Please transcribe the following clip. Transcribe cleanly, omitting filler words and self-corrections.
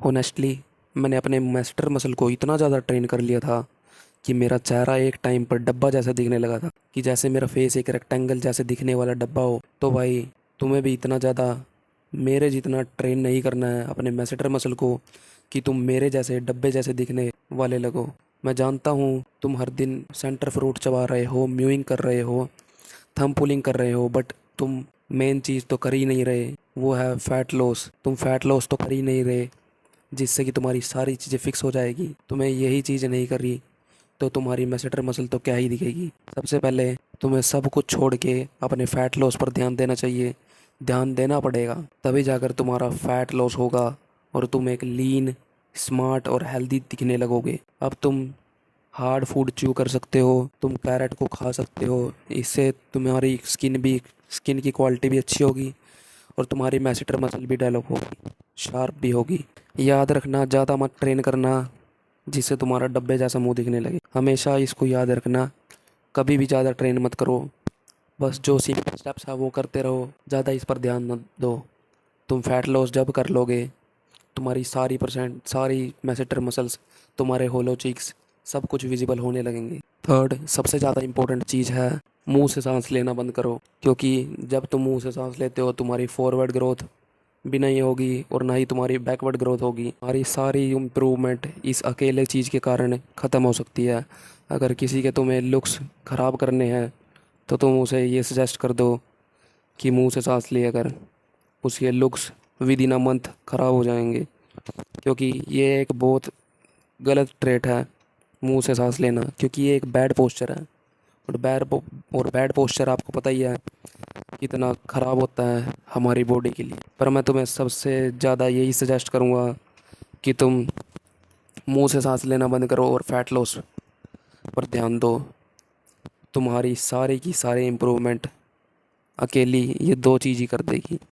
Honestly मैंने अपने master muscle को इतना ज़्यादा ट्रेन कर लिया था कि मेरा चेहरा एक टाइम पर डब्बा जैसा दिखने लगा था, कि जैसे मेरा फेस एक रेक्टेंगल जैसे दिखने वाला डब्बा हो। तो भाई तुम्हें भी इतना ज़्यादा मेरे जितना ट्रेन नहीं करना है अपने मैसेटर मसल को कि तुम मेरे जैसे डब्बे जैसे दिखने वाले लगो। मैं जानता हूँ तुम हर दिन सेंटर फ्रूट चबा रहे हो, म्यूइंग कर रहे हो, थंब पुलिंग कर रहे हो, बट तुम मेन चीज़ तो कर ही नहीं रहे, वो है फ़ैट लॉस। तुम फ़ैट लॉस तो कर ही नहीं रहे जिससे कि तुम्हारी सारी चीज़ें फिक्स हो जाएगी। तुम्हें यही चीज़ नहीं करी तो तुम्हारी मैसेटर मसल तो क्या ही दिखेगी। सबसे पहले तुम्हें सब कुछ छोड़ के अपने फ़ैट लॉस पर ध्यान देना चाहिए, ध्यान देना पड़ेगा, तभी जाकर तुम्हारा फ़ैट लॉस होगा और तुम एक लीन, स्मार्ट और हेल्दी दिखने लगोगे। अब तुम हार्ड फूड च्यू कर सकते हो, तुम कैरेट को खा सकते हो, इससे तुम्हारी स्किन की क्वालिटी भी अच्छी होगी और तुम्हारी मैसेटर मसल भी डेवलप होगी, शार्प भी होगी। याद रखना, ज़्यादा मत ट्रेन करना जिससे तुम्हारा डब्बे जैसा मुंह दिखने लगे। हमेशा इसको याद रखना, कभी भी ज़्यादा ट्रेन मत करो, बस जो सिंपल स्टेप्स है वो करते रहो, ज़्यादा इस पर ध्यान मत दो। तुम फैट लॉस जब कर लोगे तुम्हारी सारी मैसेटर मसल्स, तुम्हारे होलो चिक्स, सब कुछ विजिबल होने लगेंगे। थर्ड सबसे ज़्यादा इंपॉर्टेंट चीज़ है, मुंह से सांस लेना बंद करो, क्योंकि जब तुम मुंह से सांस लेते हो तुम्हारी फॉरवर्ड ग्रोथ भी नहीं होगी और ना ही तुम्हारी बैकवर्ड ग्रोथ होगी। हमारी सारी इम्प्रूवमेंट इस अकेले चीज़ के कारण ख़त्म हो सकती है। अगर किसी के तुम्हें लुक्स ख़राब करने हैं तो तुम उसे ये सजेस्ट कर दो कि मुंह से सांस लिया कर, उसके looks with in a month ख़राब हो जाएंगे, क्योंकि ये एक बहुत गलत ट्रेट है मुंह से सांस लेना, क्योंकि ये एक बैड पोस्चर है और बैड पोस्चर आपको पता ही है कितना ख़राब होता है हमारी बॉडी के लिए। पर मैं तुम्हें सबसे ज़्यादा यही सजेस्ट करूँगा कि तुम मुंह से सांस लेना बंद करो और फैट लॉस पर ध्यान दो। तुम्हारी सारी की सारी इम्प्रूवमेंट अकेली ये दो चीज़ ही कर देगी।